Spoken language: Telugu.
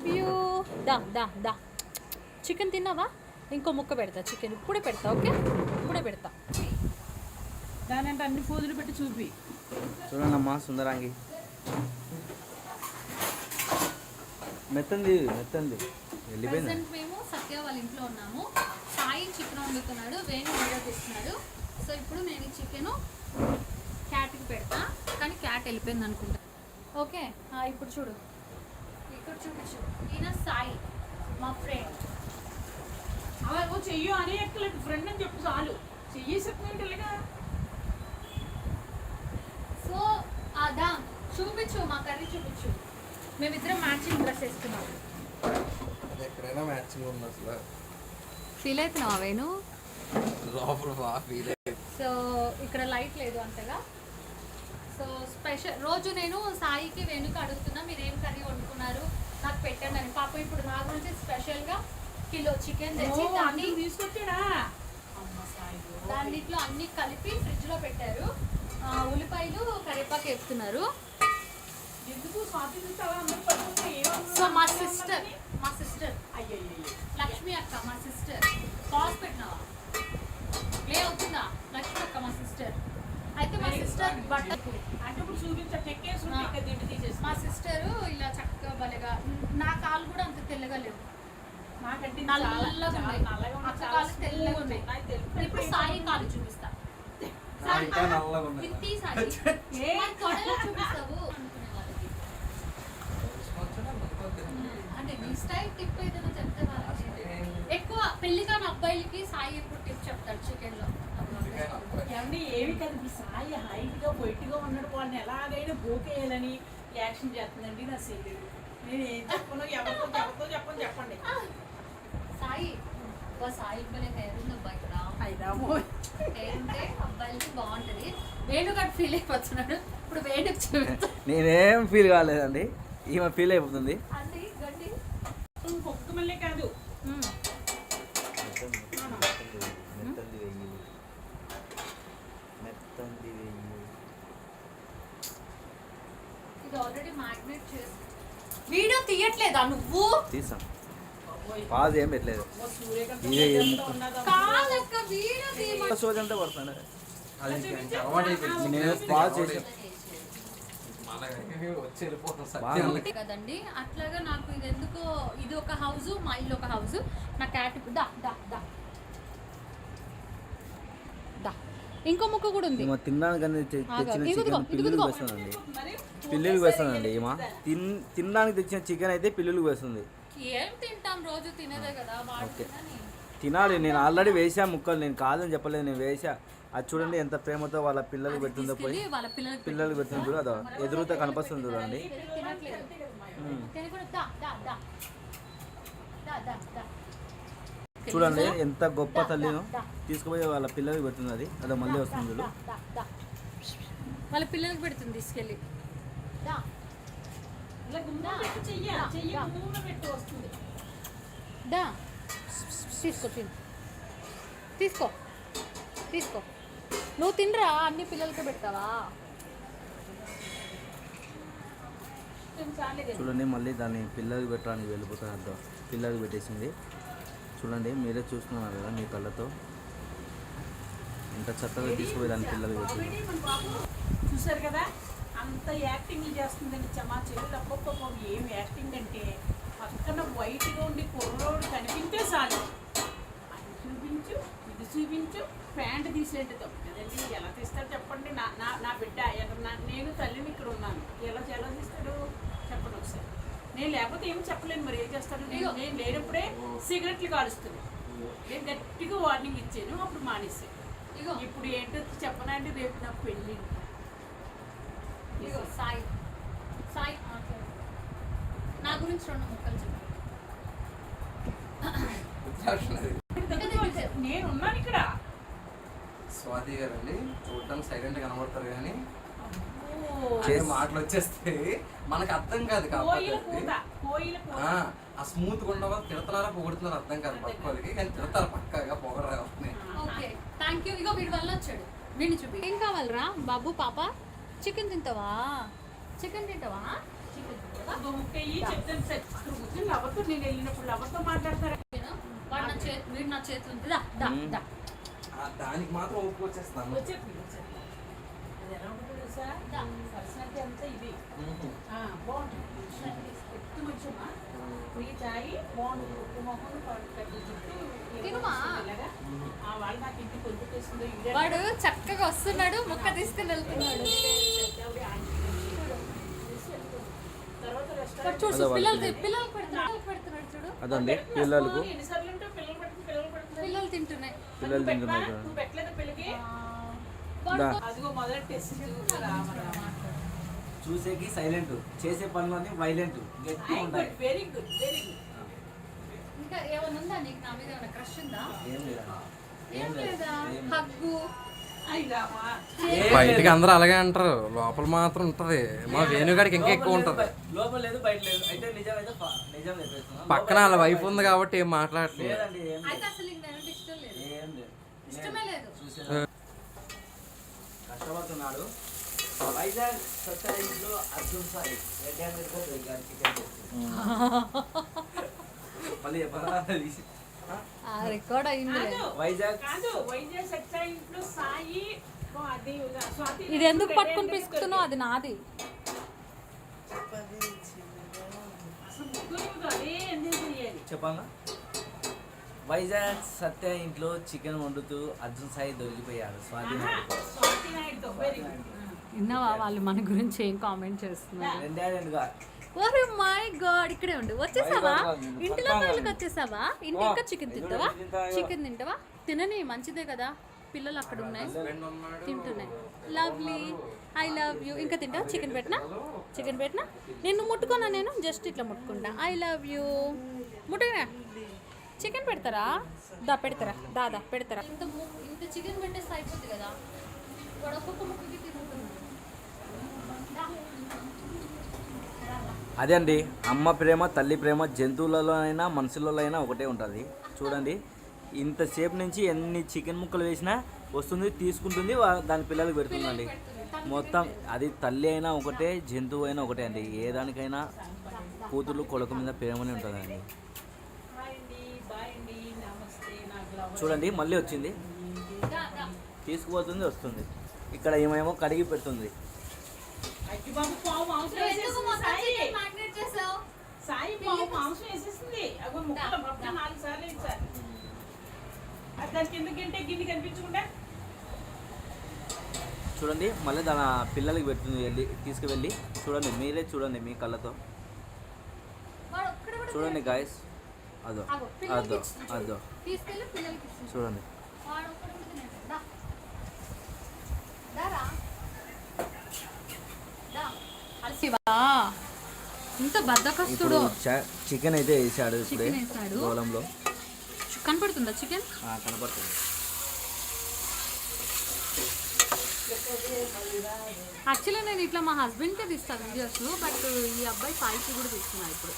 వ్యూ దా దా దా చికెన్ తిన్నావా? ఇంకో ముక్క పెడతా చికెన్ ఇప్పుడే పెడతా. ఓకే ఇప్పుడే పెడతా. దాని అంటే అన్ని పూజలు పెట్టి చూపి చూడండమ్మా సుందరాంగి మెత్తంది వెళ్ళిపోయింది. ప్రెసెంట్ మేము సత్య వాళ్ళ ఇంట్లో ఉన్నాము. సాయి చికెన్ వండుతున్నాడు, వేణు వీడియో తీస్తున్నాడు. సో ఇప్పుడు నేను ఈ చికెన్ క్యాట్కి పెడతా, కానీ క్యాట్ వెళ్ళిపోయింది అనుకుంటా. ఓకే ఇప్పుడు చూడు, ఇక్కడ చూపించు. ఈయన సాయి మా ఫ్రెండ్. అలా చెయ్యు అని ఎక్కలేదు, ఫ్రెండ్ అని చెప్పు చాలు. చెయ్యేసేట్టుగా సో అదా చూపించు, మా కర్రీ చూపించు. మేమిద్దరం మ్యాచింగ్ డ్రెస్ వేసుకున్నాం. ఎక్కడైనా మ్యాచింగ్ ఉంది అసలు. ఫీల్ అవుతున్నావా వేణు? ఫీల్. సో ఇక్కడ లైట్ లేదు అంతగా. సో స్పెషల్ రోజు నేను సాయికి వేణుకి అడుగుతున్నా మీరు ఏం కర్రీ వండుకున్నారు నాకు పెట్టండి అని. పాప ఇప్పుడు నా గురించి స్పెషల్గా కిలో చికెన్ తెచ్చి తీసుకొచ్చాడా దాంట్లో అన్ని కలిపి ఫ్రిడ్జ్లో పెట్టారు. ఉల్లిపాయలు కరివేపాకు వేస్తున్నారు. ఎందుకు స్వాతి చూస్తావా? అందరూ పడుకుంటే సో మా సిస్టర్ లక్ష్మి అక్క, మా సిస్టర్ పాస్ పెట్టినావా ప్లే అవుతుందా? లక్ష్మి అక్క మా సిస్టర్. అయితే మా సిస్టర్ బట్టలు అంటే ఇప్పుడు చూపించా చెక్కేసి తీసేసి మా సిస్టరు ఇలా చక్కగా భలేగా. నా కాలు కూడా అంత తెల్లగా లేవు, నాకంటే నల్లగా ఉన్నాయి. అక్క కాలు తెల్లగా ఉన్నాయి. ఇప్పుడు సాయి కాలు చూపిస్తా. ఇంటి సాయి మరి తొడలో చూపిస్తావు అనుకునే వాళ్ళకి. అంటే నీ స్టైల్ టిప్ ఏదైనా చెప్తే వాళ్ళకి. ఎక్కువ పెళ్లి కాని అబ్బాయిలకి సాయి ఎప్పుడు టిప్ చెప్తాడు చికెన్ లో. ఏమండి ఏమి కాదు, సాయి హైట్ గా వైట్ గా ఉన్నాడు, వాళ్ళని ఎలాగైనా బోకేయాలని యాక్షన్ చేస్తుందండి నా సీరియల్. నేను ఏం చెప్పను, ఎవరితో చెప్పండి. సాయి సాయి భలే హెయిర్ ఉంది అబ్బాయి ఇక్కడ. హెయిర్ ఉంటే అబ్బాయిలకి బాగుంటది. వేణుగాడు ఫీల్ అయిపోతున్నాడు. ఇప్పుడు వేణుకి చూపిస్తా. నేనేం ఫీల్ కాలేదండి, ఈమె ఫీల్ అయిపోతుంది. అంటే గడ్డి పొక్కు మళ్ళీ కాదు. ఇది ఆల్రెడీ మ్యాగ్నేట్ చేసి. వీడియో తీయట్లేదా నువ్వు? తీసాం, పాజ్ ఏం పెట్టలేదు. కాదక్క వీడియో తీయ. సోది అంతా పడుతుంది. నేను పాజ్ చేసాను కదండి. అట్లాగా నాకు ఇది ఎందుకో, ఇది ఒక హౌస్, మా ఇల్లు ఒక హౌస్. నా క్యాట్ దా దా దా దా ఇంకో ముక్క కూడా ఉంది. తినడానికి తెచ్చిన చికెన్ పిల్లులకు వేస్తుందండి. పిల్లులకు వేస్తుందండి. ఈమె తినడానికి తెచ్చిన చికెన్ అయితే పిల్లులకు వేస్తుంది. ఏం తింటాం, రోజు తినేదే కదా. తినాలి. నేను ఆల్రెడీ వేసా ముక్కలు, నేను కాదని చెప్పలేదు, నేను వేసా. అది చూడండి ఎంత ప్రేమతో వాళ్ళ పిల్లలకు పెడుతుందో, పోయి పిల్లలకు పెడుతుంది చూడు. అదో ఎదురుతో కనిపిస్తుంది చూడండి. చూడండి ఎంత గొప్ప తల్లినో, తీసుకుపోయి వాళ్ళ పిల్లలకు పెడుతుంది. అది అదో మళ్ళీ వస్తుంది చూడు, వాళ్ళ పిల్లలకు పెడుతుంది తీసుకెళ్ళి. దా తీసుకో తీసుకో తీసుకో. నువ్వు తినరా, అన్ని పిల్లలకి పెడతావా? చూడండి మళ్ళీ దాన్ని పిల్లలకి పెట్టడానికి వెళ్ళిపోతాను. అర్థం పిల్లలకి పెట్టేసింది. చూడండి మీరే చూస్తున్నారు కదా మీ కళ్ళతో, ఎంత చక్కగా తీసుకుపోయి దాని పిల్లలకి పెట్టింది. చూసారు కదా అంత యాక్టింగ్ చేస్తుందండి. మా చెల్లెలు అప్పప్ప ఏం యాక్టింగ్ అంటే, పక్కన వైట్గా ఉండి కుర్రోడు కనిపించే చాలు. అది చూపించు, ఇది చూపించు, ప్యాంట్ తీసేది తప్పదండి. ఎలా తీస్తాడు చెప్పండి? నా బిడ్డ నేను తల్లిని ఇక్కడ ఉన్నాను, ఎలా తీస్తాడు చెప్పండి ఒకసారి. నేను లేకపోతే ఏమి చెప్పలేను, మరి ఏం చేస్తాడు? నేను లేనప్పుడే సిగరెట్లు కాలుస్తుంది. నేను గట్టిగా వార్నింగ్ ఇచ్చాను, అప్పుడు మానేసాను. ఇప్పుడు ఏంటో చెప్పనండి, రేపు నాకు పెళ్ళి. సాయి సాయి నా గురించి 2 ముక్కలు చెప్పు. నేను ఉన్నాను ఇక్కడ. స్వాతి గారు అండి చూడటానికి సైలెంట్ కనబడతారు, కానీ మాటలు వచ్చేస్తే మనకు అర్థం కాదు. ఆ స్మూత్ గా ఉండవా, తిడతారా పొగుడుతున్నారు అర్థం కాదు పక్క వాళ్ళకి, కానీ తిడతారు పక్కగా పొగడరా. Okay thank you. ఇగో వీడి వల్ల వచ్చాడు, వీడిని చూపి. ఏం కావాలరా బాబు? పాప చికెన్ తింటావా? చికెన్ తింటావా? చెప్తాను కాదు నేను వెళ్ళినప్పుడు ఎవరితో మాట్లాడతారా? వాడు నా చేతి వీడు నా చేతి ఉంది దా దా దా. దానికి మాత్రం ఒప్పుకు వచ్చేస్తాను. వచ్చేది అది ఎలా ఉంటుంది తెలుసా? పర్సనాలిటీ అంతా ఇది బాగుంటుంది. ఎత్తు మంచిమా ఈ చాయ్ బాగుంటుంది. ఉప్పు మొహం పెద్ద జుట్టు తినుమా? ఇలాగా వాళ్ళు నాకు ఇంటికి కొనుక్కొచ్చేసిందో వాడు చక్కగా వస్తున్నాడు, ముక్క తీసుకుని వెళ్తున్నాడు. తర్వాత వాడు రెస్టారెంట్ చూడు పిల్లలు పెడుతున్నాడు చూడు. అదండి పిల్లలకు ఎన్నిసార్లు ఉంటే పిల్లలు పెడుతుంది పిల్లలు తింటున్నాయి. పిల్లలు తింటున్నారు కదా. నువ్వు పెట్టలేదు పిల్లకి వాడు అదిగో మొదటి టెస్ట్ రామ రామ. చూసేకి సైలెంట్, చేసే పనులన్నీ వైలెంట్, గట్టిగా ఉంటాయి. Very good very good. ఇంకా ఏమైనా ఉందా నీకు నా మీద ఏమైనా క్రష్ ఉందా? ఏం లేదా? ఏం లేదా? హగ్గు బయటికి అందరూ అలాగే అంటారు, లోపల మాత్రం ఉంటది. మా వేణుగాడికి ఇంకా ఎక్కువ ఉంటది. లోపల లేదు బయట లేదు. అయితే నిజమైతే నిజం చెప్పేస్తున్నా. పక్కన వాళ్ళ వైఫ్ ఉంది కాబట్టి ఏం మాట్లాడట్లేదు. లేదండి ఏం అయితే లేదు. అసలు నీకు నేనంటే ఇష్టం లేదు. ఏం లేదు. ఇష్టమే లేదు. చూసాను. కష్టపడుతున్నాడు. వైజాగ్ సొసైటీలో అర్జున్ సాయి రెడ్డి అంబేద్కర్ దొరికారు చికెన్ మళ్ళీ చెప్పాలా? రికార్డ్ అయింది. వైజాగ్ కాదు వైజాగ్ సెక్టర్ ఇంట్లో సాయి అది స్వాతి ఇది ఎందుకు పట్టుకుని పిసుకుతున్నావు? అది నాది. అసలు ముగ్గురు అదే ఎందుకు చేయాలి? చెప్పాలా? వైజాగ్ సత్య ఇంట్లో చికెన్ వండుతూ అర్జున్ సాయి దొరికిపోయాడు. స్వాతి స్వాతి నాయుడుతో వెరీ గుడ్. విన్నావా వాళ్ళు మన గురించి ఏం కామెంట్ చేస్తున్నారు? రెండేళ్ళుగా ఓరే మై గాడ్, ఇక్కడే ఉండు. వచ్చేసావా? ఇంటిలో వాళ్ళకి వచ్చేసావా? ఇంటి ఇంకా చికెన్ తింటావా? చికెన్ తింటావా? తినని మంచిదే కదా, పిల్లలు అక్కడ ఉన్నాయి తింటున్నాయి. Lovely, I love you. ఇంకా తింటావా? చికెన్ పెట్టినా? చికెన్ పెట్టినా? నేను ముట్టుకున్నా, నేను జస్ట్ ఇట్లా ముట్టుకుంటా. I love you. ముట్టుకున్నా. చికెన్ పెడతారా? దా పెడతారా? దాదా పెడతారా? ఇంత చికెన్ పెట్టేస్తే అయిపోతుంది కదా. వాడు ఒక్కొక్క ముక్కకి తింటున్నాడు. అదే అండి, అమ్మ ప్రేమ తల్లి ప్రేమ జంతువులలో అయినా మనుషులలో అయినా ఒకటే ఉంటుంది. చూడండి, ఇంతసేపు నుంచి ఎన్ని చికెన్ ముక్కలు వేసినా వస్తుంది, తీసుకుంటుంది, దాని పిల్లలకు పెడుతుందండి. మొత్తం అది తల్లి అయినా ఒకటే, జంతువు అయినా ఒకటే అండి. ఏ దానికైనా కూతురు కొడుకు మీద ప్రేమనే ఉంటుందండి. హాయ్ అండి, బాయ్ అండి, నమస్తే. నాకు లవ్ చూడండి మళ్ళీ వచ్చింది, తీసుకుపోతుంది, వస్తుంది. ఇక్కడ ఏమేమో కడిగి పెడుతుంది. అయ్యి బాబు పావు మాంసం వేసేసింది సాయి. సాయి పావు మాంసం వేసేసింది. అగో ముక్కలు మొత్తం 4 సార్లు వేసారు. అది దాని కిందకంటే గిన్నె కనిపించకుండా చూడండి మళ్ళీ తన పిల్లలకి పెడుతుంది, వెళ్ళి తీసుకువెళ్ళి. చూడండి, మీరే చూడండి మీ కళ్ళతో చూడండి గాయస్. అదో అదో అదో తీసుకెళ్ళి పిల్లలకి ఇస్తుంది. చూడండి. వాడు ఒక్కడు కూడా తినట్లేదు. దా. దారా. దా. అలసివా? ఇంత బద్దకస్తుడు. ఇప్పుడు చికెన్ అయితే వేసాడు ఇప్పుడే చికెన్ వేసాడు. గోళంలో. కనపడుతుందా చికెన్? కనపడుతుంది. యాక్చువల్లీ నేను ఇట్లా మా హస్బెండ్కే తీస్తాను వీడియోస్, బట్ ఈ అబ్బాయి సాయికి కూడా తీస్తున్నా ఇప్పుడు.